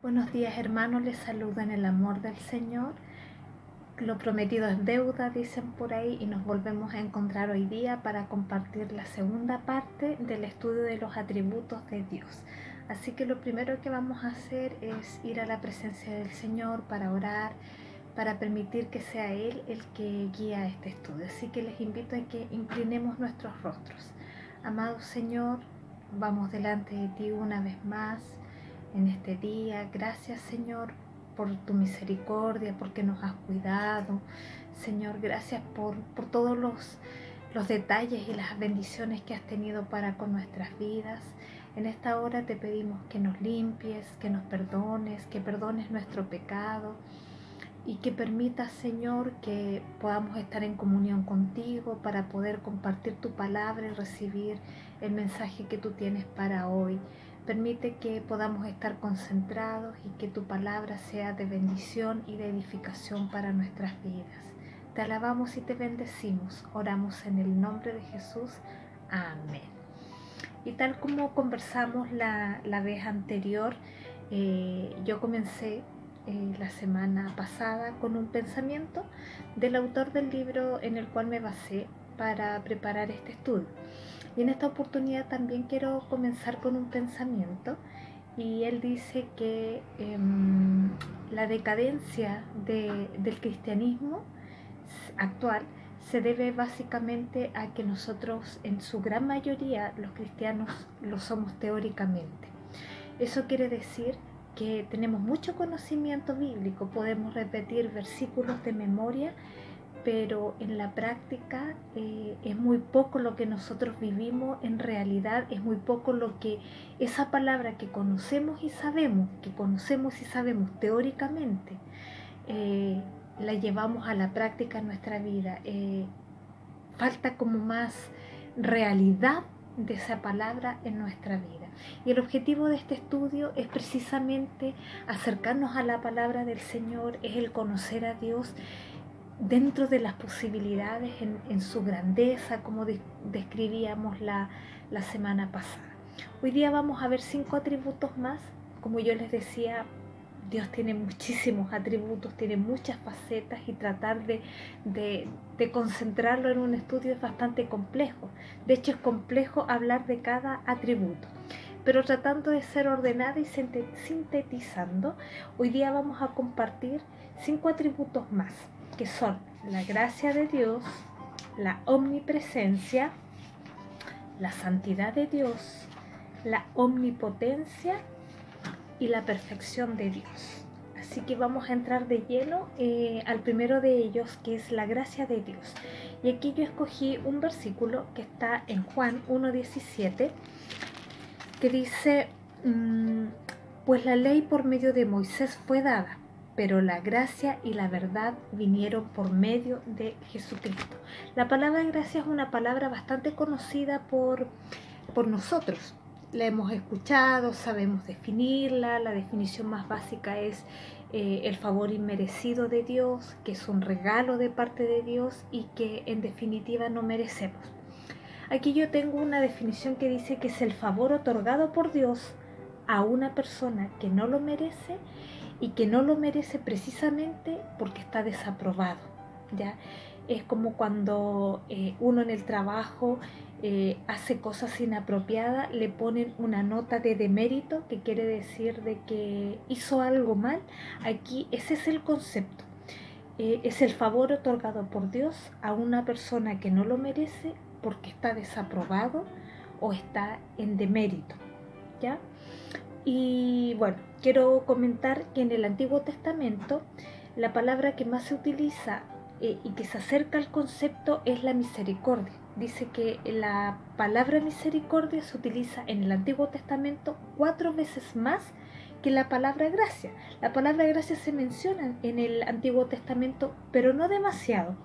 Buenos días, hermanos, les saludo en el amor del Señor. Lo prometido es deuda, dicen por ahí, y nos volvemos a encontrar hoy día para compartir la segunda parte del estudio de los atributos de Dios. Así que lo primero que vamos a hacer es ir a la presencia del Señor para orar, para permitir que sea Él el que guía este estudio. Así que les invito a que inclinemos nuestros rostros. Amado Señor, vamos delante de ti una vez más en este día. Gracias, Señor, por tu misericordia, porque nos has cuidado. Señor, gracias por todos los detalles y las bendiciones que has tenido para con nuestras vidas. En esta hora te pedimos que nos limpies, que nos perdones, que perdones nuestro pecado y que permitas, Señor, que podamos estar en comunión contigo para poder compartir tu palabra y recibir el mensaje que tú tienes para hoy. Permite que podamos estar concentrados y que tu palabra sea de bendición y de edificación para nuestras vidas. Te alabamos y te bendecimos. Oramos en el nombre de Jesús. Amén. Y tal como conversamos la vez anterior, yo comencé la semana pasada con un pensamiento del autor del libro en el cual me basé para preparar este estudio. Y en esta oportunidad también quiero comenzar con un pensamiento, y él dice que la decadencia del cristianismo actual se debe básicamente a que nosotros, en su gran mayoría, los cristianos, lo somos teóricamente. Eso quiere decir que tenemos mucho conocimiento bíblico, podemos repetir versículos de memoria, pero en la práctica es muy poco lo que nosotros vivimos en realidad, es muy poco lo que esa palabra que conocemos y sabemos teóricamente, la llevamos a la práctica en nuestra vida. Falta como más realidad de esa palabra en nuestra vida. Y el objetivo de este estudio es precisamente acercarnos a la palabra del Señor, es el conocer a Dios dentro de las posibilidades, en su grandeza, como describíamos la semana pasada. Hoy día vamos a ver 5 atributos más. Como yo les decía, Dios tiene muchísimos atributos, tiene muchas facetas, y tratar de concentrarlo en un estudio es bastante complejo. De hecho, es complejo hablar de cada atributo. Pero tratando de ser ordenada y sintetizando, hoy día vamos a compartir 5 atributos más, que son la gracia de Dios, la omnipresencia, la santidad de Dios, la omnipotencia y la perfección de Dios. Así que vamos a entrar de lleno al primero de ellos, que es la gracia de Dios. Y aquí yo escogí un versículo que está en Juan 1:17, que dice, pues la ley por medio de Moisés fue dada, pero la gracia y la verdad vinieron por medio de Jesucristo. La palabra gracia es una palabra bastante conocida por nosotros. La hemos escuchado, sabemos definirla. La definición más básica es el favor inmerecido de Dios, que es un regalo de parte de Dios y que en definitiva no merecemos. Aquí yo tengo una definición que dice que es el favor otorgado por Dios a una persona que no lo merece, y que no lo merece precisamente porque está desaprobado, ¿ya? Es como cuando uno en el trabajo hace cosas inapropiadas, le ponen una nota de demérito, que quiere decir de que hizo algo mal. Aquí ese es el concepto. Es el favor otorgado por Dios a una persona que no lo merece porque está desaprobado o está en demérito, ¿ya? Y bueno, quiero comentar que en el Antiguo Testamento la palabra que más se utiliza y que se acerca al concepto es la misericordia. Dice que la palabra misericordia se utiliza en el Antiguo Testamento 4 veces más que la palabra gracia. La palabra gracia se menciona en el Antiguo Testamento, pero no demasiado.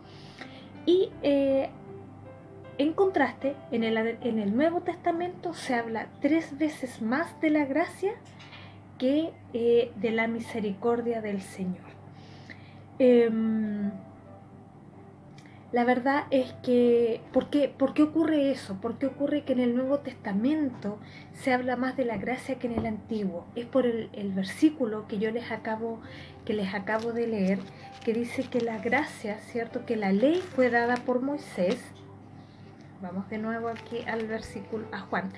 Y en contraste, en el Nuevo Testamento se habla 3 veces más de la gracia que de la misericordia del Señor. La verdad es que, ¿por qué ocurre eso? ¿Por qué ocurre que en el Nuevo Testamento se habla más de la gracia que en el Antiguo? Es por el versículo que que les acabo de leer, que dice que la gracia, ¿cierto? Que la ley fue dada por Moisés. Vamos de nuevo aquí al versículo, a Juan.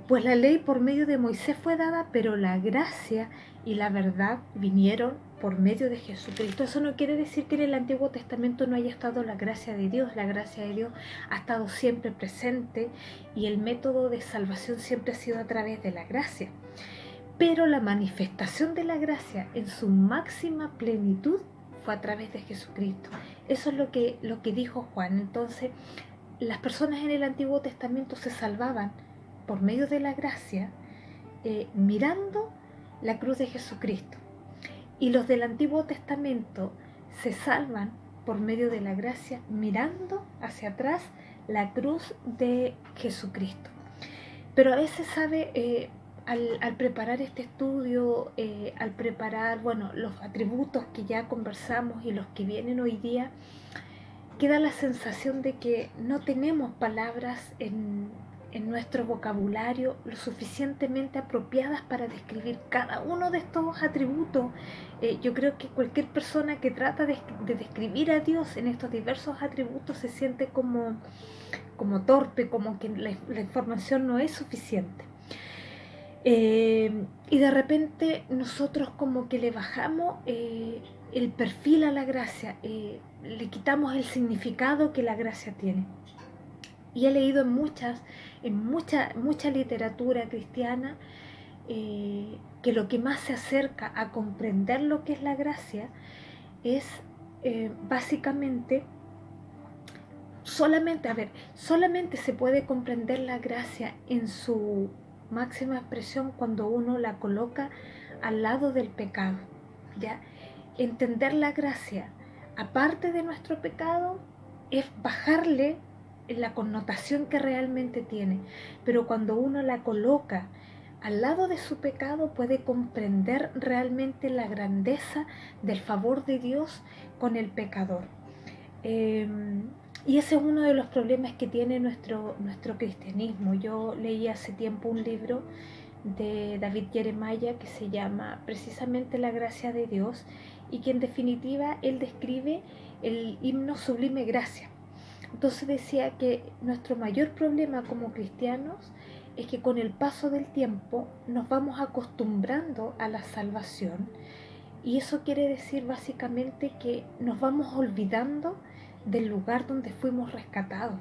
Pues la ley por medio de Moisés fue dada, pero la gracia y la verdad vinieron por medio de Jesucristo. Eso no quiere decir que en el Antiguo Testamento no haya estado la gracia de Dios. La gracia de Dios ha estado siempre presente y el método de salvación siempre ha sido a través de la gracia. Pero la manifestación de la gracia en su máxima plenitud fue a través de Jesucristo. Eso es lo que dijo Juan. Entonces, las personas en el Antiguo Testamento se salvaban por medio de la gracia, mirando la cruz de Jesucristo. Y los del Antiguo Testamento se salvan por medio de la gracia, mirando hacia atrás la cruz de Jesucristo. Pero a veces, al preparar este estudio, al preparar, bueno, los atributos que ya conversamos y los que vienen hoy día, queda la sensación de que no tenemos palabras en nuestro vocabulario lo suficientemente apropiadas para describir cada uno de estos atributos. Yo creo que cualquier persona que trata de describir a Dios en estos diversos atributos se siente como torpe, como que la información no es suficiente. Y de repente nosotros como que le bajamos el perfil a la gracia, le quitamos el significado que la gracia tiene. Y he leído en mucha literatura cristiana que lo que más se acerca a comprender lo que es la gracia es básicamente solamente se puede comprender la gracia en su máxima expresión cuando uno la coloca al lado del pecado, ¿ya? Entender la gracia aparte de nuestro pecado es bajarle la connotación que realmente tiene, pero cuando uno la coloca al lado de su pecado puede comprender realmente la grandeza del favor de Dios con el pecador. Y ese es uno de los problemas que tiene nuestro cristianismo. Yo leí hace tiempo un libro de David Jeremiah que se llama precisamente La gracia de Dios y que en definitiva él describe el himno Sublime Gracia. Entonces decía que nuestro mayor problema como cristianos es que con el paso del tiempo nos vamos acostumbrando a la salvación y eso quiere decir básicamente que nos vamos olvidando del lugar donde fuimos rescatados.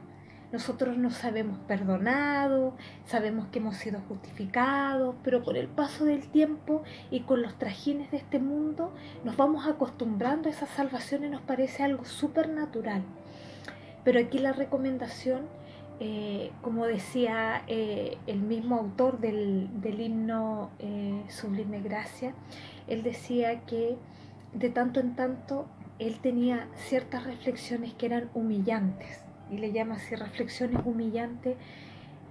Nosotros nos sabemos perdonados, sabemos que hemos sido justificados, pero con el paso del tiempo y con los trajines de este mundo nos vamos acostumbrando a esa salvación y nos parece algo súper natural. Pero aquí la recomendación, como decía el mismo autor del himno Sublime Gracia, él decía que de tanto en tanto él tenía ciertas reflexiones que eran humillantes, y le llama así reflexiones humillantes,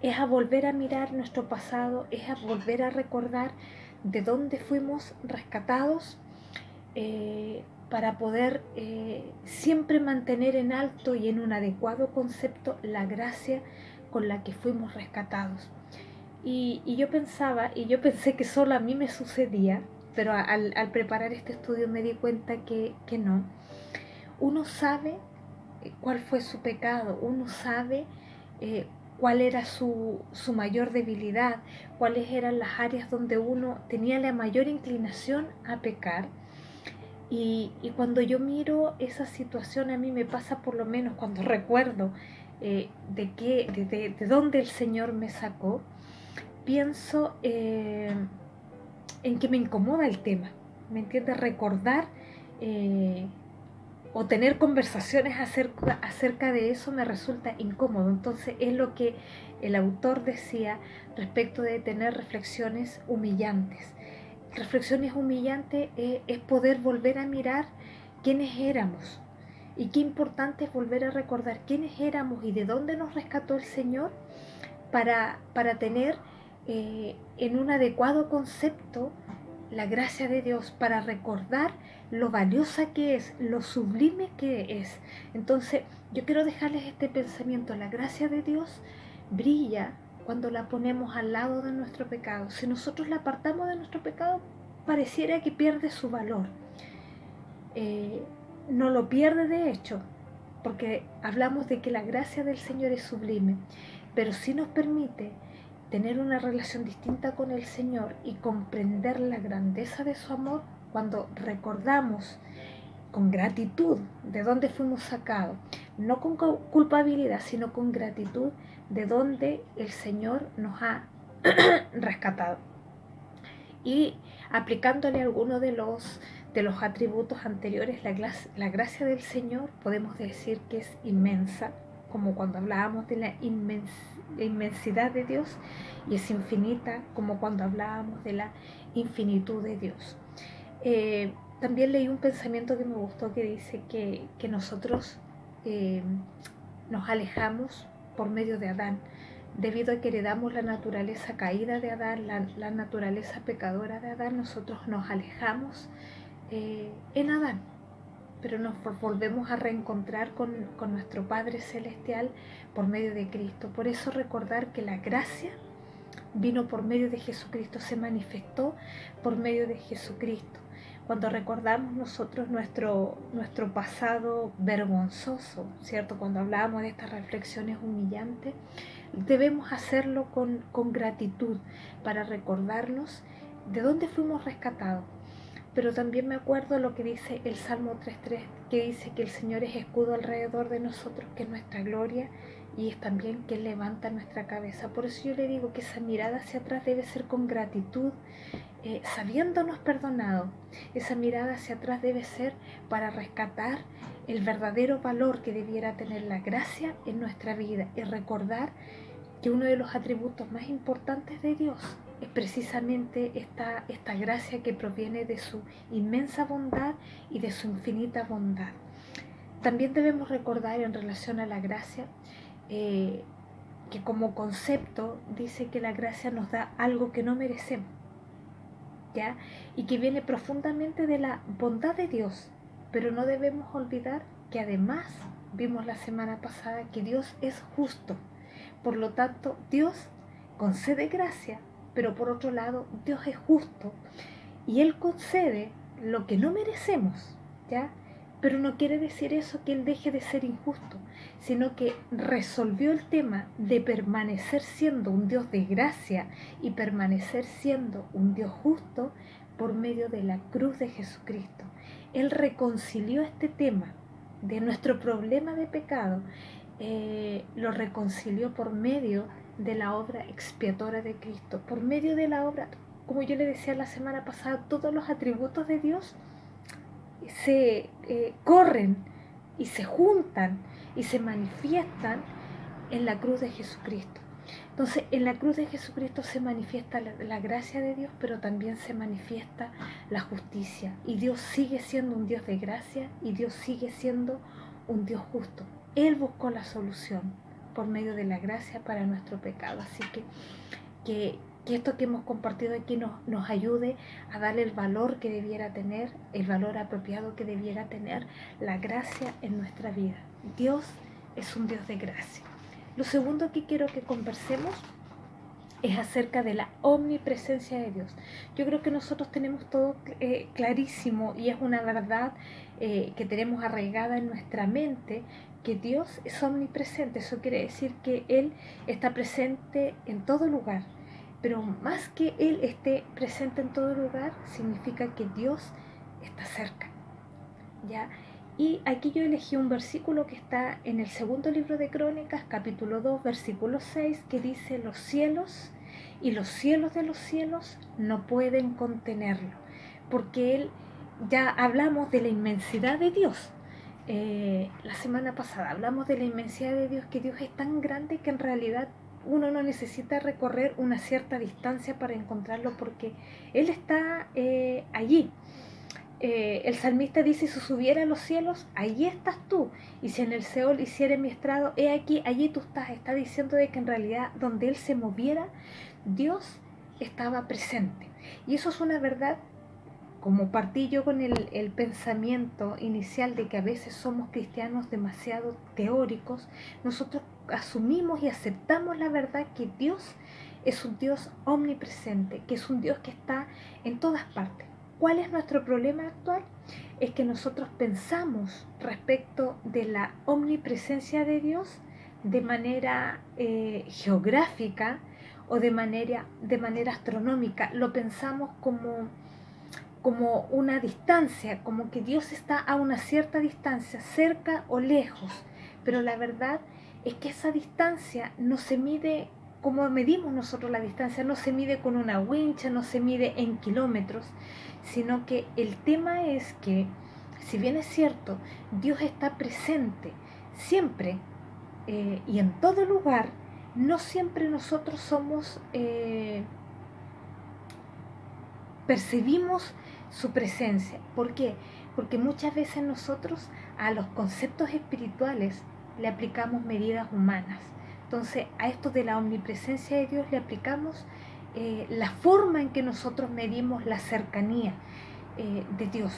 es a volver a mirar nuestro pasado, es a volver a recordar de dónde fuimos rescatados, para poder siempre mantener en alto y en un adecuado concepto la gracia con la que fuimos rescatados. Y yo pensé que solo a mí me sucedía, pero al preparar este estudio me di cuenta que no. Uno sabe cuál fue su pecado, uno sabe cuál era su mayor debilidad, cuáles eran las áreas donde uno tenía la mayor inclinación a pecar. Y cuando yo miro esa situación, a mí me pasa, por lo menos cuando recuerdo de dónde el Señor me sacó, pienso en que me incomoda el tema, ¿me entiendes? Recordar o tener conversaciones acerca de eso me resulta incómodo. Entonces es lo que el autor decía respecto de tener reflexiones humillantes. Reflexiones humillantes es poder volver a mirar quiénes éramos. Y qué importante es volver a recordar quiénes éramos y de dónde nos rescató el Señor para tener en un adecuado concepto la gracia de Dios, para recordar lo valiosa que es, lo sublime que es. Entonces, yo quiero dejarles este pensamiento. La gracia de Dios brilla cuando la ponemos al lado de nuestro pecado. Si nosotros la apartamos de nuestro pecado, pareciera que pierde su valor. No lo pierde de hecho, porque hablamos de que la gracia del Señor es sublime, pero sí nos permite tener una relación distinta con el Señor y comprender la grandeza de su amor cuando recordamos con gratitud de dónde fuimos sacados, no con culpabilidad, sino con gratitud de dónde el Señor nos ha rescatado. Y aplicándole algunos de los atributos anteriores, la gracia del Señor podemos decir que es inmensa, como cuando hablábamos de la inmensidad de Dios, y es infinita, como cuando hablábamos de la infinitud de Dios. También leí un pensamiento que me gustó que dice que nosotros nos alejamos por medio de Adán, debido a que heredamos la naturaleza caída de Adán, la naturaleza pecadora de Adán. Nosotros nos alejamos en Adán, pero nos volvemos a reencontrar con nuestro Padre Celestial por medio de Cristo. Por eso recordar que la gracia vino por medio de Jesucristo, se manifestó por medio de Jesucristo. Cuando recordamos nosotros nuestro pasado vergonzoso, ¿cierto? Cuando hablábamos de estas reflexiones humillantes, debemos hacerlo con gratitud para recordarnos de dónde fuimos rescatados. Pero también me acuerdo lo que dice el Salmo 3.3, que dice que el Señor es escudo alrededor de nosotros, que es nuestra gloria, y es también que levanta nuestra cabeza. Por eso yo le digo que esa mirada hacia atrás debe ser con gratitud, sabiéndonos perdonado. Esa mirada hacia atrás debe ser para rescatar el verdadero valor que debiera tener la gracia en nuestra vida y recordar que uno de los atributos más importantes de Dios es precisamente esta gracia que proviene de su inmensa bondad y de su infinita bondad. También debemos recordar en relación a la gracia que como concepto dice que la gracia nos da algo que no merecemos, ¿ya? Y que viene profundamente de la bondad de Dios, pero no debemos olvidar que además vimos la semana pasada que Dios es justo. Por lo tanto, Dios concede gracia, pero por otro lado, Dios es justo y Él concede lo que no merecemos, ¿ya? Pero no quiere decir eso que Él deje de ser injusto, sino que resolvió el tema de permanecer siendo un Dios de gracia y permanecer siendo un Dios justo por medio de la cruz de Jesucristo. Él reconcilió este tema de nuestro problema de pecado, lo reconcilió por medio de la obra expiatoria de Cristo, por medio de la obra. Como yo le decía la semana pasada, todos los atributos de Dios se corren y se juntan y se manifiestan en la cruz de Jesucristo. Entonces, en la cruz de Jesucristo se manifiesta la gracia de Dios, pero también se manifiesta la justicia. Y Dios sigue siendo un Dios de gracia y Dios sigue siendo un Dios justo. Él buscó la solución por medio de la gracia para nuestro pecado. Así que esto que hemos compartido aquí nos ayude a darle el valor que debiera tener, el valor apropiado que debiera tener la gracia en nuestra vida. Dios es un Dios de gracia. Lo segundo que quiero que conversemos es acerca de la omnipresencia de Dios. Yo creo que nosotros tenemos todo clarísimo y es una verdad que tenemos arraigada en nuestra mente, que Dios es omnipresente. Eso quiere decir que Él está presente en todo lugar. Pero más que Él esté presente en todo lugar, significa que Dios está cerca, ¿ya? Y aquí yo elegí un versículo que está en el segundo libro de Crónicas, capítulo 2, versículo 6, que dice: los cielos y los cielos de los cielos no pueden contenerlo, porque Él, ya hablamos de la inmensidad de Dios. La semana pasada hablamos de la inmensidad de Dios, que Dios es tan grande que en realidad uno no necesita recorrer una cierta distancia para encontrarlo, porque Él está allí. El salmista dice: si subiera a los cielos, allí estás tú, y si en el Seol hiciere mi estrado, he aquí, allí tú estás. Está diciendo de que en realidad donde Él se moviera, Dios estaba presente. Y eso es una verdad como partí yo con el pensamiento inicial de que a veces somos cristianos demasiado teóricos, nosotros asumimos y aceptamos la verdad que Dios es un Dios omnipresente, que es un Dios que está en todas partes. ¿Cuál es nuestro problema actual? Es que nosotros pensamos respecto de la omnipresencia de Dios de manera geográfica o de manera astronómica. Lo pensamos como una distancia, como que Dios está a una cierta distancia, cerca o lejos. Pero la verdad es que esa distancia no se mide como medimos nosotros la distancia, no se mide con una wincha, no se mide en kilómetros, sino que el tema es que, si bien es cierto, Dios está presente siempre y en todo lugar, no siempre nosotros percibimos su presencia. ¿Por qué? Porque muchas veces nosotros a los conceptos espirituales le aplicamos medidas humanas. Entonces, a esto de la omnipresencia de Dios le aplicamos la forma en que nosotros medimos la cercanía de Dios.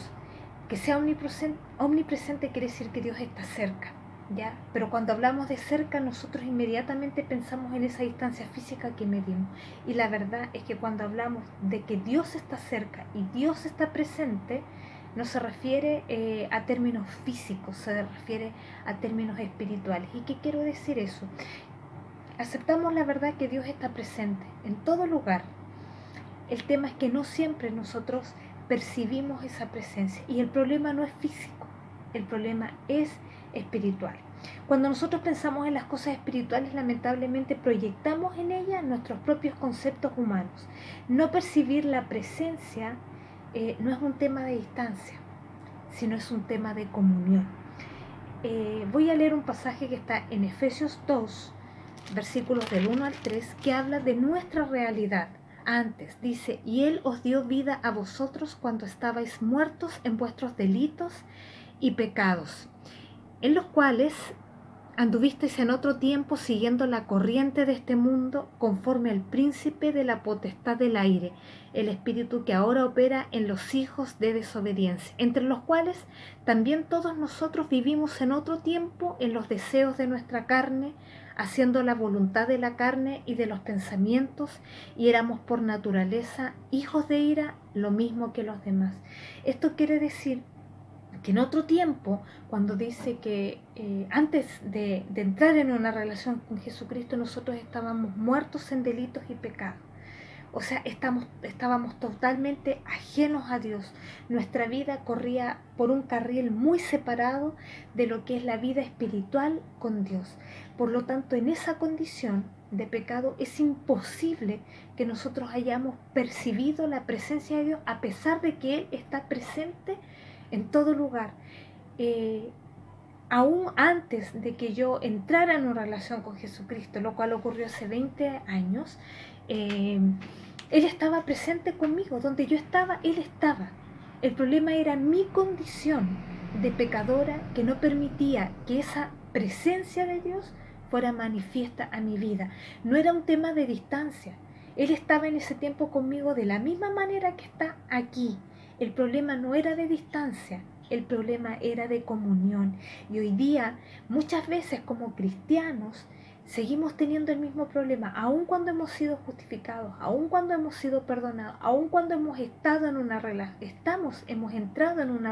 Que sea omnipresente quiere decir que Dios está cerca, ¿ya? Pero cuando hablamos de cerca, nosotros inmediatamente pensamos en esa distancia física que medimos. Y la verdad es que cuando hablamos de que Dios está cerca y Dios está presente, no se refiere a términos físicos, se refiere a términos espirituales. ¿Y qué quiero decir eso? Aceptamos la verdad que Dios está presente en todo lugar. El tema es que no siempre nosotros percibimos esa presencia y el problema no es físico, el problema es espiritual. Cuando nosotros pensamos en las cosas espirituales, lamentablemente proyectamos en ellas nuestros propios conceptos humanos. No percibir la presencia no es un tema de distancia, sino es un tema de comunión. Voy a leer un pasaje que está en Efesios 2, versículos del 1 al 3, que habla de nuestra realidad. Antes dice: y Él os dio vida a vosotros cuando estabais muertos en vuestros delitos y pecados, en los cuales anduvisteis en otro tiempo siguiendo la corriente de este mundo, conforme al príncipe de la potestad del aire, el espíritu que ahora opera en los hijos de desobediencia, entre los cuales también todos nosotros vivimos en otro tiempo en los deseos de nuestra carne, haciendo la voluntad de la carne y de los pensamientos, y éramos por naturaleza hijos de ira, lo mismo que los demás. Esto quiere decir que en otro tiempo, cuando dice que antes de entrar en una relación con Jesucristo, nosotros estábamos muertos en delitos y pecados. O sea, estábamos totalmente ajenos a Dios. Nuestra vida corría por un carril muy separado de lo que es la vida espiritual con Dios. Por lo tanto, en esa condición de pecado es imposible que nosotros hayamos percibido la presencia de Dios, a pesar de que Él está presente en todo lugar. Aún antes de que yo entrara en una relación con Jesucristo, lo cual ocurrió hace 20 años, Él estaba presente conmigo. Donde yo estaba, Él estaba. El problema era mi condición de pecadora, que no permitía que esa presencia de Dios fuera manifiesta a mi vida. No era un tema de distancia. Él estaba en ese tiempo conmigo de la misma manera que está aquí. El problema no era de distancia, el problema era de comunión. Y hoy día, muchas veces como cristianos, seguimos teniendo el mismo problema, aun cuando hemos sido justificados, aun cuando hemos sido perdonados, aun cuando hemos entrado en una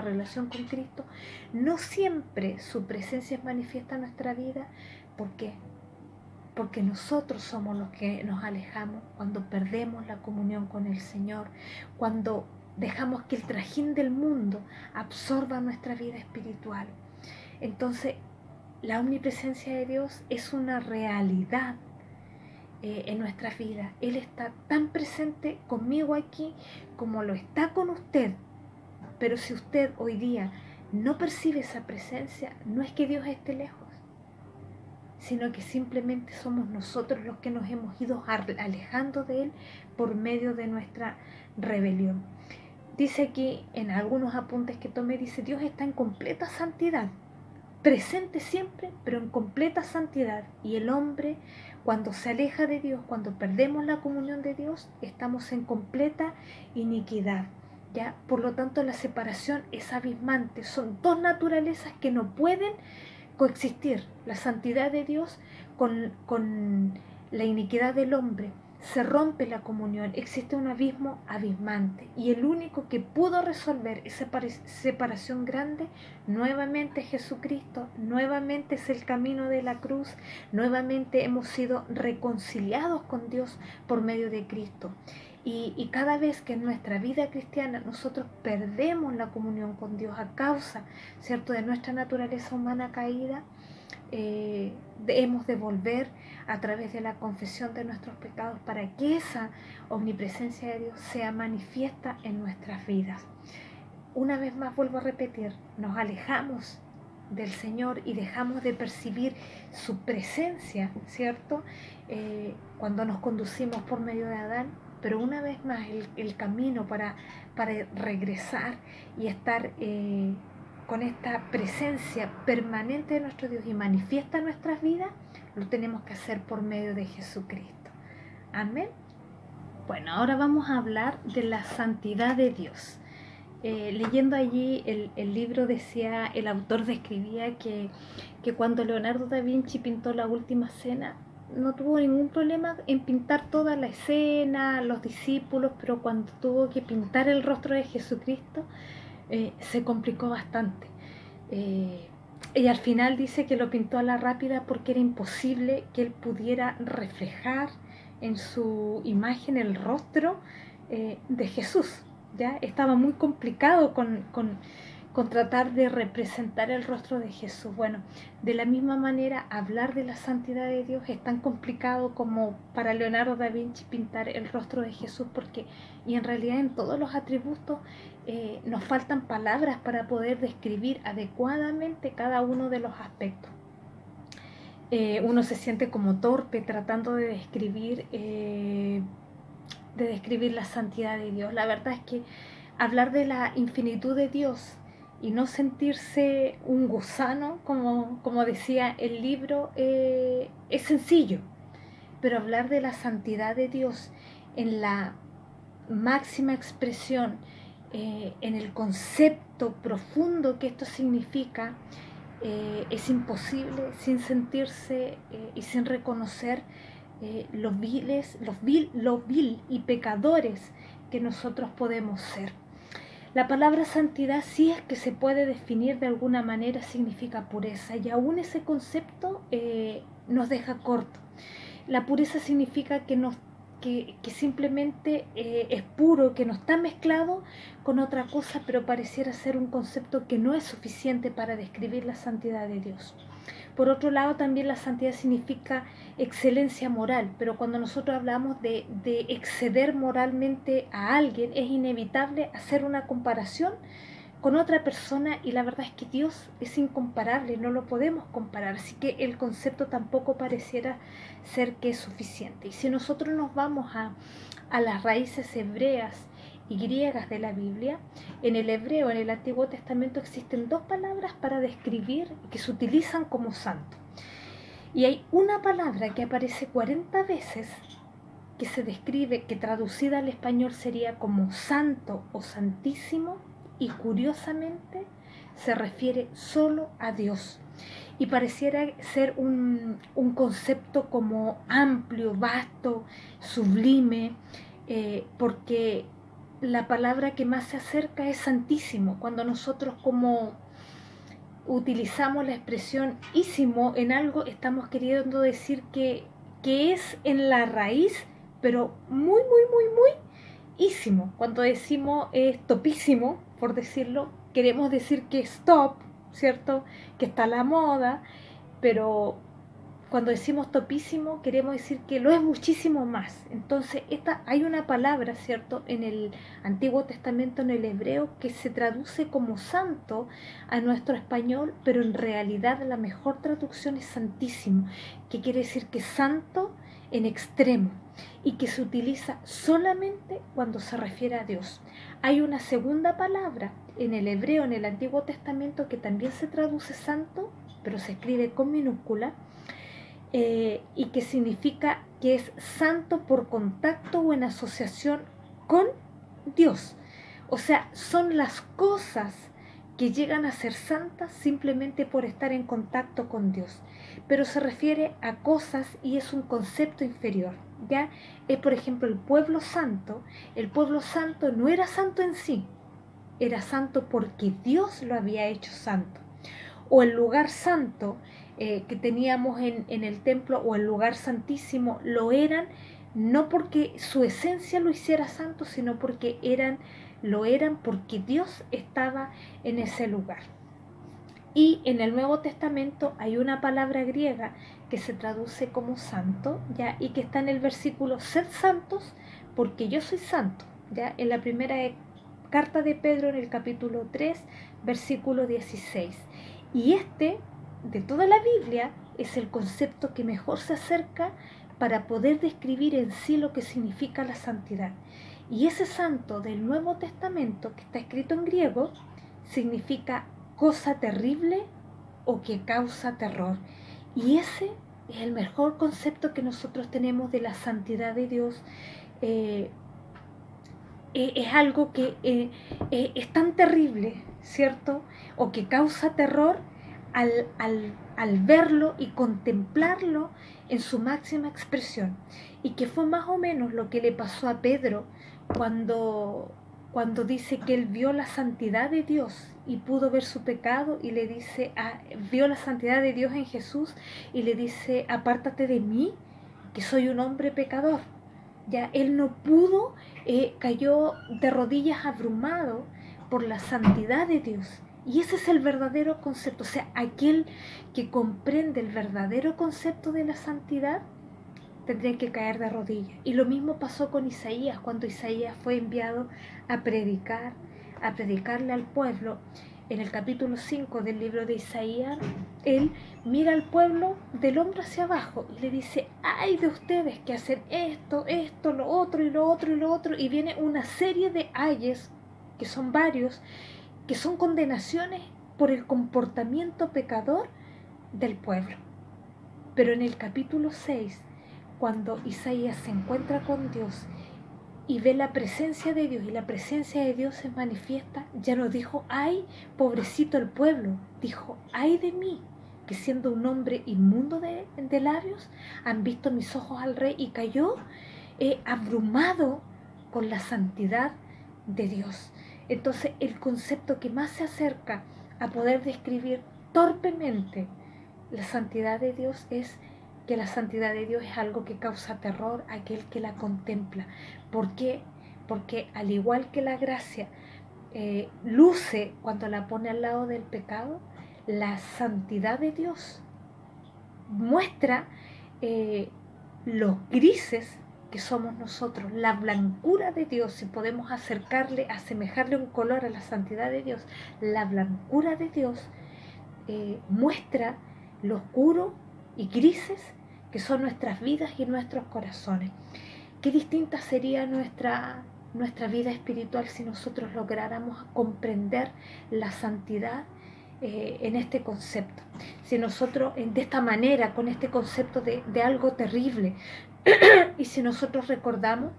relación con Cristo. No siempre su presencia es manifiesta en nuestra vida. ¿Por qué? Porque nosotros somos los que nos alejamos cuando perdemos la comunión con el Señor, cuando dejamos que el trajín del mundo absorba nuestra vida espiritual. Entonces, la omnipresencia de Dios es una realidad en nuestras vidas. Él está tan presente conmigo aquí como lo está con usted. Pero si usted hoy día no percibe esa presencia, no es que Dios esté lejos, sino que simplemente somos nosotros los que nos hemos ido alejando de Él por medio de nuestra rebelión. Dice aquí, en algunos apuntes que tomé, dice: Dios está en completa santidad, presente siempre, pero en completa santidad. Y el hombre, cuando se aleja de Dios, cuando perdemos la comunión de Dios, estamos en completa iniquidad. ¿ya? Por lo tanto, la separación es abismante. Son dos naturalezas que no pueden coexistir. La santidad de Dios con la iniquidad del hombre. Se rompe la comunión, existe un abismo abismante. Y el único que pudo resolver esa separación grande, nuevamente es Jesucristo, nuevamente es el camino de la cruz, nuevamente hemos sido reconciliados con Dios por medio de Cristo. Y cada vez que en nuestra vida cristiana nosotros perdemos la comunión con Dios a causa, ¿cierto?, de nuestra naturaleza humana caída, hemos de volver a través de la confesión de nuestros pecados para que esa omnipresencia de Dios sea manifiesta en nuestras vidas. Una vez más vuelvo a repetir, nos alejamos del Señor y dejamos de percibir su presencia, ¿cierto? Cuando nos conducimos por medio de Adán, pero una vez más el camino para regresar y estar con esta presencia permanente de nuestro Dios y manifiesta en nuestras vidas, lo tenemos que hacer por medio de Jesucristo. Amén. Bueno, ahora vamos a hablar de la santidad de Dios. Leyendo allí el libro, decía, el autor describía que cuando Leonardo da Vinci pintó la Última Cena, no tuvo ningún problema en pintar toda la escena, los discípulos, pero cuando tuvo que pintar el rostro de Jesucristo, se complicó bastante. Y al final dice que lo pintó a la rápida porque era imposible que él pudiera reflejar en su imagen el rostro de Jesús. ¿Ya? Estaba muy complicado con tratar de representar el rostro de Jesús. Bueno, de la misma manera, hablar de la santidad de Dios es tan complicado como para Leonardo da Vinci pintar el rostro de Jesús, porque, y en realidad en todos los atributos nos faltan palabras para poder describir adecuadamente cada uno de los aspectos. Uno se siente como torpe tratando de describir la santidad de Dios. La verdad es que hablar de la infinitud de Dios y no sentirse un gusano, como decía el libro, es sencillo, pero hablar de la santidad de Dios en la máxima expresión, en el concepto profundo que esto significa, es imposible sin sentirse y sin reconocer lo vil y pecadores que nosotros podemos ser. La palabra santidad, si es que se puede definir de alguna manera, significa pureza, y aún ese concepto nos deja corto. La pureza significa que simplemente es puro, que no está mezclado con otra cosa, pero pareciera ser un concepto que no es suficiente para describir la santidad de Dios. Por otro lado, también la santidad significa excelencia moral, pero cuando nosotros hablamos de exceder moralmente a alguien, es inevitable hacer una comparación con otra persona, y la verdad es que Dios es incomparable, no lo podemos comparar, así que el concepto tampoco pareciera ser que es suficiente. Y si nosotros nos vamos a las raíces hebreas y griegas de la Biblia, en el hebreo, en el Antiguo Testamento, existen dos palabras para describir que se utilizan como santo. Y hay una palabra que aparece 40 veces que se describe, que traducida al español sería como santo o santísimo, y curiosamente se refiere solo a Dios. Y pareciera ser un concepto como amplio, vasto, sublime, porque la palabra que más se acerca es santísimo. Cuando nosotros como utilizamos la expresión ísimo en algo, estamos queriendo decir que es en la raíz, pero muy, muy, muy, muy ísimo. Cuando decimos topísimo, por decirlo, queremos decir que es top, ¿cierto? Que está a la moda, pero cuando decimos topísimo queremos decir que lo es muchísimo más. Entonces hay una palabra, ¿cierto?, en el Antiguo Testamento, en el hebreo, que se traduce como santo a nuestro español, pero en realidad la mejor traducción es santísimo, que quiere decir que santo en extremo, y que se utiliza solamente cuando se refiere a Dios. Hay una segunda palabra en el hebreo, en el Antiguo Testamento, que también se traduce santo, pero se escribe con minúscula, y que significa que es santo por contacto o en asociación con Dios. O sea, son las cosas que llegan a ser santas simplemente por estar en contacto con Dios. Pero se refiere a cosas y es un concepto inferior. ¿Ya? Es, por ejemplo, el pueblo santo. El pueblo santo no era santo en sí, era santo porque Dios lo había hecho santo. O el lugar santo que teníamos en el templo, o el lugar santísimo, lo eran no porque su esencia lo hiciera santo, sino porque lo eran porque Dios estaba en ese lugar. Y en el Nuevo Testamento hay una palabra griega que se traduce como santo, ¿ya? Y que está en el versículo: sed santos porque yo soy santo, ¿ya? En la primera carta de Pedro, en el capítulo 3, versículo 16. Y de toda la Biblia, es el concepto que mejor se acerca para poder describir en sí lo que significa la santidad. Y ese santo del Nuevo Testamento, que está escrito en griego, significa cosa terrible o que causa terror. Y ese es el mejor concepto que nosotros tenemos de la santidad de Dios. Eh, es algo que es tan terrible, ¿cierto? O que causa terror al verlo y contemplarlo en su máxima expresión. Y que fue más o menos lo que le pasó a Pedro cuando dice que él vio la santidad de Dios y pudo ver su pecado, y le dice, vio la santidad de Dios en Jesús y le dice: apártate de mí, que soy un hombre pecador. Ya él no pudo, cayó de rodillas abrumado por la santidad de Dios. Y ese es el verdadero concepto. O sea, aquel que comprende el verdadero concepto de la santidad tendría que caer de rodillas. Y lo mismo pasó con Isaías, cuando Isaías fue enviado a predicarle al pueblo. En el capítulo 5 del libro de Isaías, él mira al pueblo del hombro hacia abajo y le dice: ay de ustedes que hacen esto, lo otro y lo otro y lo otro. Y viene una serie de ayes, que son varios, que son condenaciones por el comportamiento pecador del pueblo. Pero en el capítulo 6, cuando Isaías se encuentra con Dios y ve la presencia de Dios, y la presencia de Dios se manifiesta, ya no dijo: ay, pobrecito el pueblo, dijo: ay de mí, que siendo un hombre inmundo de labios, han visto mis ojos al Rey. Y cayó abrumado con la santidad de Dios. Entonces, el concepto que más se acerca a poder describir torpemente la santidad de Dios es que la santidad de Dios es algo que causa terror a aquel que la contempla. ¿Por qué? Porque al igual que la gracia luce cuando la pone al lado del pecado, la santidad de Dios muestra los grises que somos nosotros, la blancura de Dios. Si podemos asemejarle un color a la santidad de Dios, la blancura de Dios muestra lo oscuro y grises que son nuestras vidas y nuestros corazones. Qué distinta sería nuestra vida espiritual si nosotros lográramos comprender la santidad en este concepto. Si nosotros, de esta manera, con este concepto de algo terrible, y si nosotros recordamos,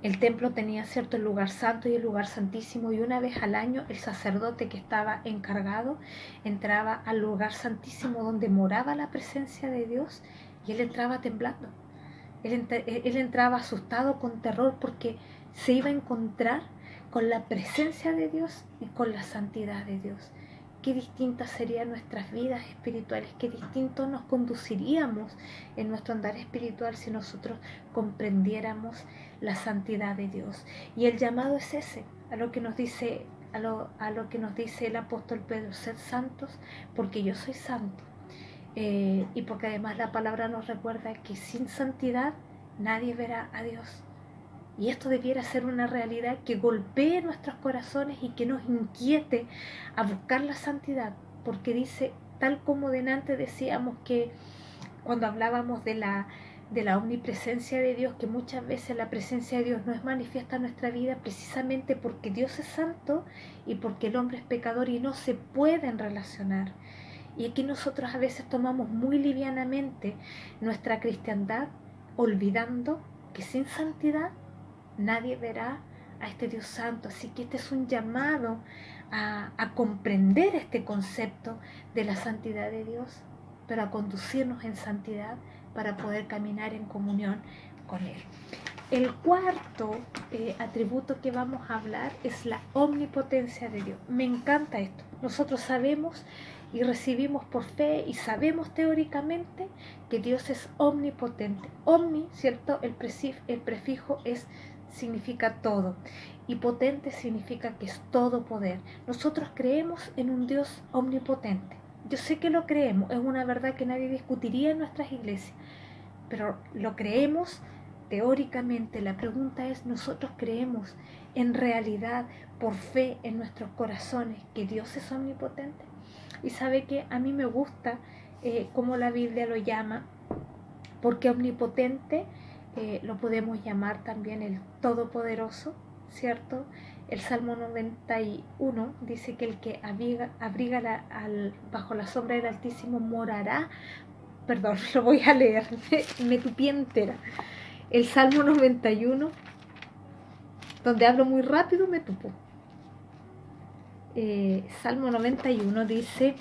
el templo tenía cierto lugar santo y el lugar santísimo, y una vez al año el sacerdote que estaba encargado entraba al lugar santísimo donde moraba la presencia de Dios, y él entraba temblando. Él entraba asustado, con terror, porque se iba a encontrar con la presencia de Dios y con la santidad de Dios. Qué distintas serían nuestras vidas espirituales, qué distinto nos conduciríamos en nuestro andar espiritual si nosotros comprendiéramos la santidad de Dios. Y el llamado es ese, a lo que nos dice, a lo que nos dice el apóstol Pedro: sed santos porque yo soy santo. Y porque además la palabra nos recuerda que sin santidad nadie verá a Dios. Y esto debiera ser una realidad que golpee nuestros corazones y que nos inquiete a buscar la santidad, porque dice, tal como delante decíamos, que cuando hablábamos de la omnipresencia de Dios, que muchas veces la presencia de Dios no es manifiesta en nuestra vida precisamente porque Dios es santo y porque el hombre es pecador y no se pueden relacionar. Y aquí nosotros a veces tomamos muy livianamente nuestra cristiandad, olvidando que sin santidad nadie verá a este Dios santo. Así que este es un llamado a comprender este concepto de la santidad de Dios, pero a conducirnos en santidad para poder caminar en comunión con Él. El cuarto atributo que vamos a hablar es la omnipotencia de Dios. Me encanta esto. Nosotros sabemos y recibimos por fe y sabemos teóricamente que Dios es omnipotente. Omni, ¿cierto? El prefijo significa todo y potente significa que es todo poder. Nosotros creemos en un Dios omnipotente. Yo sé que lo creemos, es una verdad que nadie discutiría en nuestras iglesias, pero lo creemos teóricamente. La pregunta es, ¿nosotros creemos en realidad, por fe en nuestros corazones, que Dios es omnipotente? Y sabe que a mí me gusta cómo la Biblia lo llama, porque omnipotente lo podemos llamar también el todopoderoso, ¿cierto? El Salmo 91 dice que el que abriga bajo la sombra del Altísimo morará. Perdón, lo voy a leer, me tupí entera. El Salmo 91, donde hablo muy rápido, me tupo. Salmo 91 dice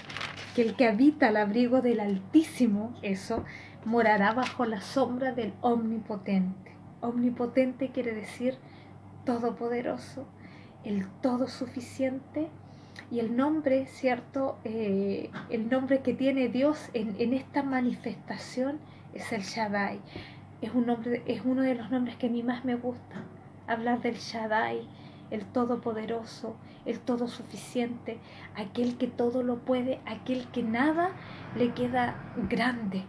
que el que habita al abrigo del Altísimo, eso, morará bajo la sombra del Omnipotente. Omnipotente quiere decir todopoderoso, el todo suficiente, y el nombre, ¿cierto? El nombre que tiene Dios en esta manifestación es el Shaddai. Es uno de los nombres que a mí más me gusta. Hablar del Shaddai, el todopoderoso, el todo suficiente, aquel que todo lo puede, aquel que nada le queda grande.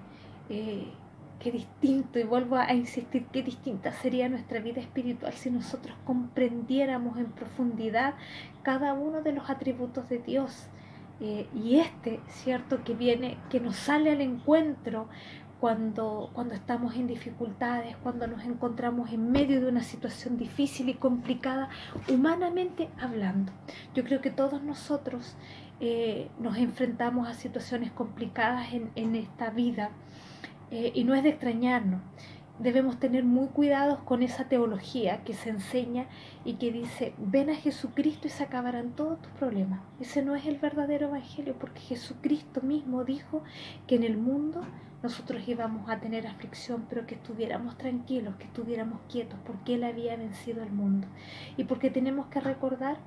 Qué distinto, y vuelvo a insistir, qué distinta sería nuestra vida espiritual si nosotros comprendiéramos en profundidad cada uno de los atributos de Dios. Y cierto, que nos sale al encuentro cuando estamos en dificultades, cuando nos encontramos en medio de una situación difícil y complicada, humanamente hablando. Yo creo que todos nosotros nos enfrentamos a situaciones complicadas en esta vida, y no es de extrañarnos. Debemos tener muy cuidados con esa teología que se enseña y que dice, ven a Jesucristo y se acabarán todos tus problemas. Ese no es el verdadero evangelio, porque Jesucristo mismo dijo que en el mundo nosotros íbamos a tener aflicción, pero que estuviéramos tranquilos, que estuviéramos quietos, porque Él había vencido el mundo. Y porque tenemos que recordar,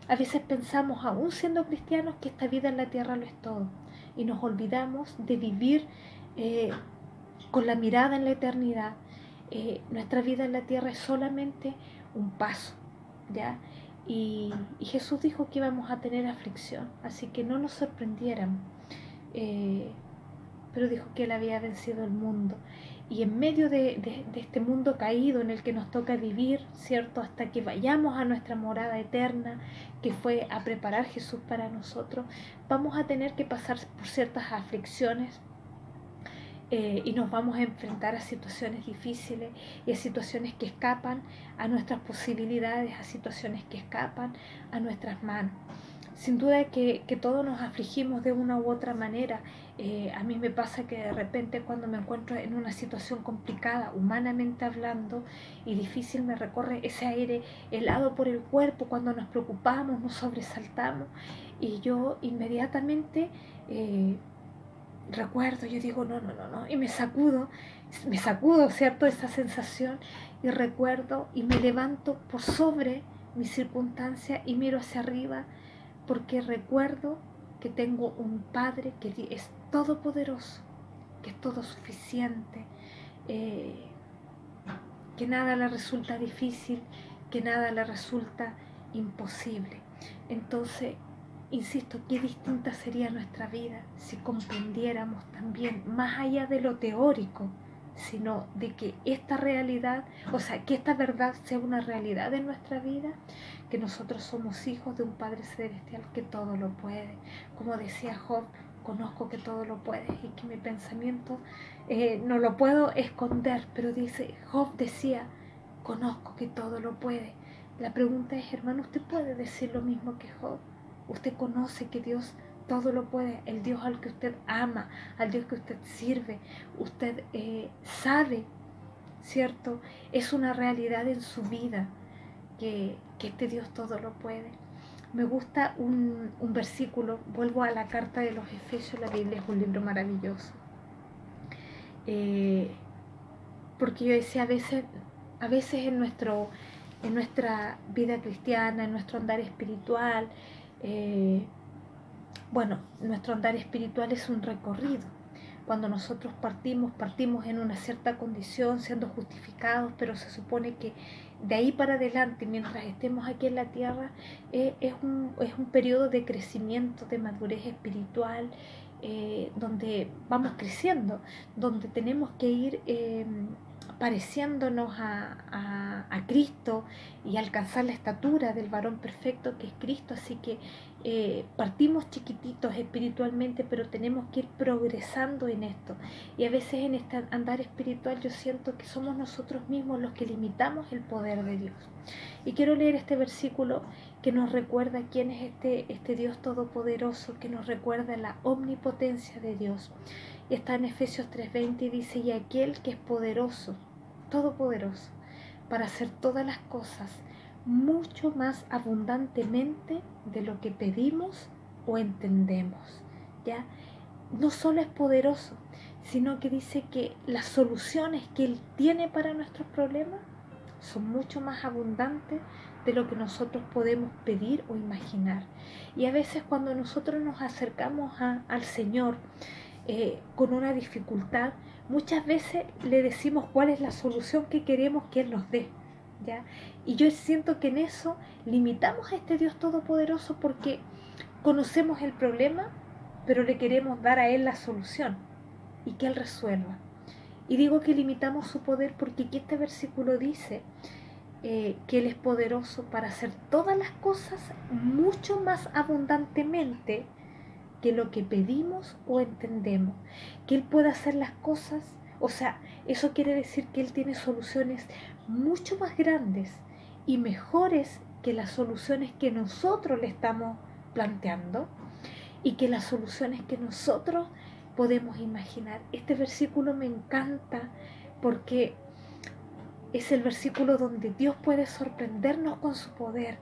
a veces pensamos, aún siendo cristianos, que esta vida en la tierra lo es todo, y nos olvidamos de vivir con la mirada en la eternidad. Nuestra vida en la tierra es solamente un paso, ¿ya? Y Jesús dijo que íbamos a tener aflicción, así que no nos sorprendiéramos, pero dijo que Él había vencido el mundo. Y en medio de este mundo caído en el que nos toca vivir, ¿cierto? Hasta que vayamos a nuestra morada eterna, que fue a preparar Jesús para nosotros, vamos a tener que pasar por ciertas aflicciones, y nos vamos a enfrentar a situaciones difíciles y a situaciones que escapan a nuestras posibilidades, a situaciones que escapan a nuestras manos. Sin duda que todos nos afligimos de una u otra manera. A mí me pasa que de repente cuando me encuentro en una situación complicada, humanamente hablando, y difícil, me recorre ese aire helado por el cuerpo cuando nos preocupamos, nos sobresaltamos, y yo inmediatamente recuerdo, yo digo, no, y me sacudo, ¿cierto? Esa sensación, y recuerdo y me levanto por sobre mi circunstancia y miro hacia arriba, porque recuerdo que tengo un Padre que es todopoderoso, que es todo suficiente, que nada le resulta difícil, que nada le resulta imposible. Entonces, insisto, qué distinta sería nuestra vida si comprendiéramos también, más allá de lo teórico, sino de que esta realidad, o sea, que esta verdad sea una realidad en nuestra vida, que nosotros somos hijos de un Padre Celestial que todo lo puede. Como decía Job, conozco que todo lo puede, y que mi pensamiento no lo puedo esconder, pero dice, Job decía, conozco que todo lo puede. La pregunta es, hermano, ¿usted puede decir lo mismo que Job? Usted conoce que Dios todo lo puede, el Dios al que usted ama, al Dios que usted sirve, usted sabe, ¿cierto? Es una realidad en su vida. que este Dios todo lo puede. Me gusta un versículo, vuelvo a la carta de los Efesios, la Biblia es un libro maravilloso. Porque yo decía, a veces en nuestra vida cristiana, en nuestro andar espiritual, nuestro andar espiritual es un recorrido. Cuando nosotros partimos en una cierta condición, siendo justificados, pero se supone que de ahí para adelante, mientras estemos aquí en la tierra, es un periodo de crecimiento, de madurez espiritual, donde vamos creciendo, donde tenemos que ir pareciéndonos a Cristo y alcanzar la estatura del varón perfecto que es Cristo. Así que partimos chiquititos espiritualmente, pero tenemos que ir progresando en esto. Y a veces en este andar espiritual yo siento que somos nosotros mismos los que limitamos el poder de Dios. Y quiero leer este versículo que nos recuerda quién es este Dios todopoderoso, que nos recuerda la omnipotencia de Dios. Y está en Efesios 3:20 y dice: y aquel que es poderoso, todopoderoso, para hacer todas las cosas mucho más abundantemente de lo que pedimos o entendemos. ¿Ya? No solo es poderoso, sino que dice que las soluciones que Él tiene para nuestros problemas son mucho más abundantes de lo que nosotros podemos pedir o imaginar. Y a veces cuando nosotros nos acercamos al Señor con una dificultad, muchas veces le decimos cuál es la solución que queremos que Él nos dé. ¿Ya? Y yo siento que en eso limitamos a este Dios todopoderoso porque conocemos el problema, pero le queremos dar a Él la solución y que Él resuelva. Y digo que limitamos su poder porque aquí este versículo dice que Él es poderoso para hacer todas las cosas mucho más abundantemente que lo que pedimos o entendemos. Que Él pueda hacer las cosas, o sea, eso quiere decir que Él tiene soluciones mucho más grandes y mejores que las soluciones que nosotros le estamos planteando y que las soluciones que nosotros podemos imaginar. Este versículo me encanta porque es el versículo donde Dios puede sorprendernos con su poder.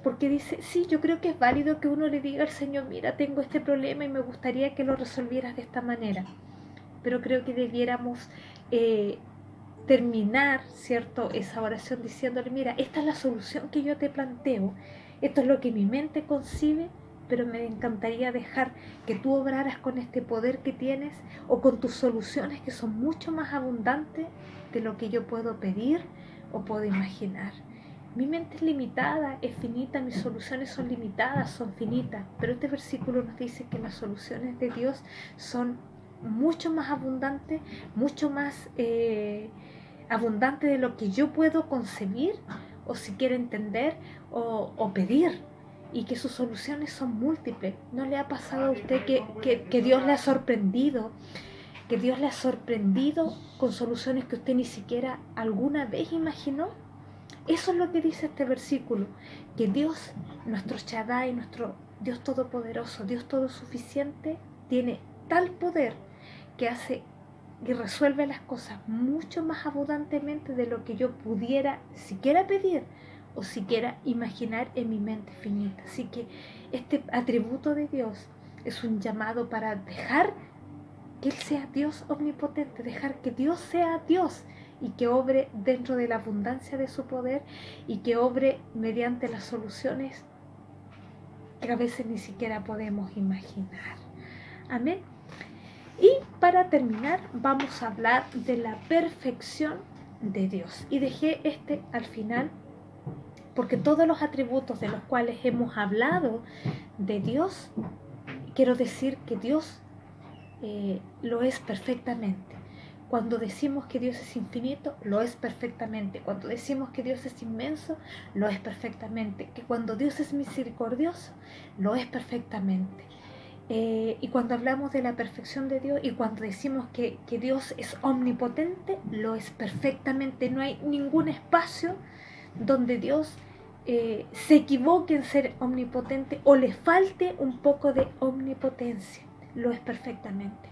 Porque dice, sí, yo creo que es válido que uno le diga al Señor: mira, tengo este problema y me gustaría que lo resolvieras de esta manera. Pero creo que debiéramos terminar, ¿cierto?, esa oración diciéndole: mira, esta es la solución que yo te planteo, esto es lo que mi mente concibe, pero me encantaría dejar que tú obraras con este poder que tienes o con tus soluciones que son mucho más abundantes de lo que yo puedo pedir o puedo imaginar. Mi mente es limitada, es finita, mis soluciones son limitadas, son finitas, pero este versículo nos dice que las soluciones de Dios son mucho más abundantes, mucho más abundante de lo que yo puedo concebir o siquiera entender o pedir, y que sus soluciones son múltiples. ¿No le ha pasado a usted que Dios le ha sorprendido? Que Dios le ha sorprendido con soluciones que usted ni siquiera alguna vez imaginó. Eso es lo que dice este versículo, que Dios, nuestro Shaddai, nuestro Dios todopoderoso, Dios todo suficiente, tiene tal poder que hace y resuelve las cosas mucho más abundantemente de lo que yo pudiera siquiera pedir o siquiera imaginar en mi mente finita. Así que este atributo de Dios es un llamado para dejar que Él sea Dios omnipotente, dejar que Dios sea Dios y que obre dentro de la abundancia de su poder y que obre mediante las soluciones que a veces ni siquiera podemos imaginar. Amén. Y para terminar vamos a hablar de la perfección de Dios. Y dejé este al final porque todos los atributos de los cuales hemos hablado de Dios, quiero decir que Dios lo es perfectamente. Cuando decimos que Dios es infinito, lo es perfectamente. Cuando decimos que Dios es inmenso, lo es perfectamente. Que cuando Dios es misericordioso, lo es perfectamente. Y cuando hablamos de la perfección de Dios y cuando decimos que Dios es omnipotente, lo es perfectamente. No hay ningún espacio donde Dios se equivoque en ser omnipotente o le falte un poco de omnipotencia. Lo es perfectamente.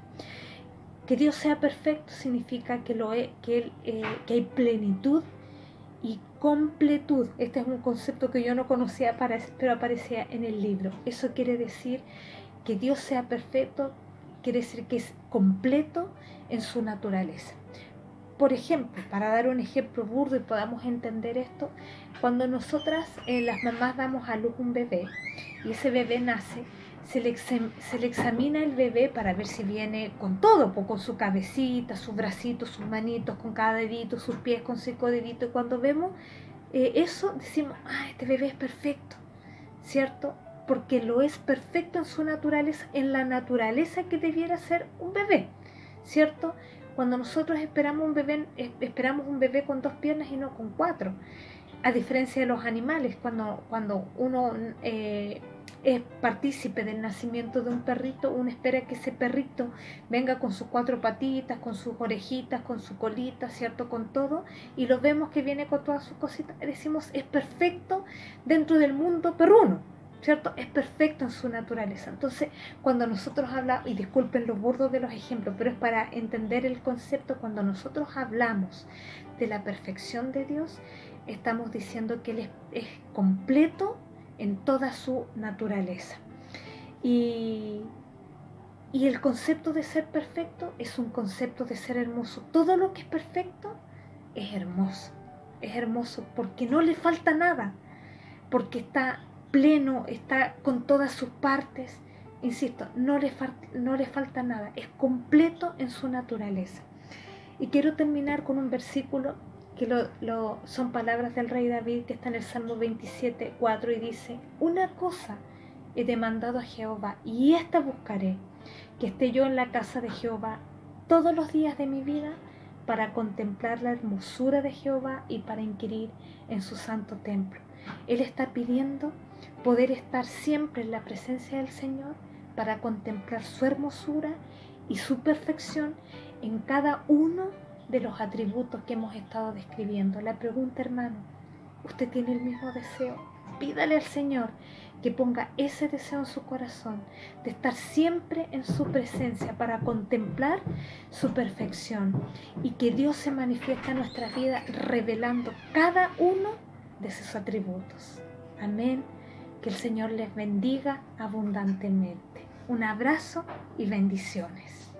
Que Dios sea perfecto significa que hay plenitud y completud. Este es un concepto que yo no conocía, pero aparecía en el libro. Eso quiere decir que Dios sea perfecto, quiere decir que es completo en su naturaleza. Por ejemplo, para dar un ejemplo burdo y podamos entender esto, cuando nosotras, las mamás, damos a luz un bebé y ese bebé nace, se le examina el bebé para ver si viene con todo, con su cabecita, sus bracitos, sus manitos, con cada dedito, sus pies con 5 deditos. Y cuando vemos eso, decimos, este bebé es perfecto, ¿cierto? Porque lo es perfecto en su naturaleza, en la naturaleza que debiera ser un bebé, ¿cierto? Cuando nosotros esperamos un bebé con 2 piernas y no con 4. A diferencia de los animales, cuando uno es partícipe del nacimiento de un perrito, uno espera que ese perrito venga con sus 4 patitas, con sus orejitas, con su colita, ¿cierto? Con todo, y lo vemos que viene con todas sus cositas, decimos, es perfecto dentro del mundo perruno, ¿cierto? Es perfecto en su naturaleza. Entonces, cuando nosotros hablamos, y disculpen los burdos de los ejemplos, pero es para entender el concepto, cuando nosotros hablamos de la perfección de Dios, estamos diciendo que Él es completo en toda su naturaleza. Y el concepto de ser perfecto es un concepto de ser hermoso. Todo lo que es perfecto es hermoso porque no le falta nada, porque está pleno, está con todas sus partes. Insisto, no le falta nada, es completo en su naturaleza. Y quiero terminar con un versículo que son palabras del rey David, que está en el Salmo 27, 4, y dice: una cosa he demandado a Jehová, y esta buscaré, que esté yo en la casa de Jehová todos los días de mi vida, para contemplar la hermosura de Jehová y para inquirir en su santo templo. Él está pidiendo poder estar siempre en la presencia del Señor para contemplar su hermosura y su perfección en cada uno de los atributos que hemos estado describiendo. La pregunta, hermano, ¿usted tiene el mismo deseo? Pídale al Señor que ponga ese deseo en su corazón, de estar siempre en su presencia para contemplar su perfección, y que Dios se manifieste en nuestra vida revelando cada uno de sus atributos. Amén. Que el Señor les bendiga abundantemente. Un abrazo y bendiciones.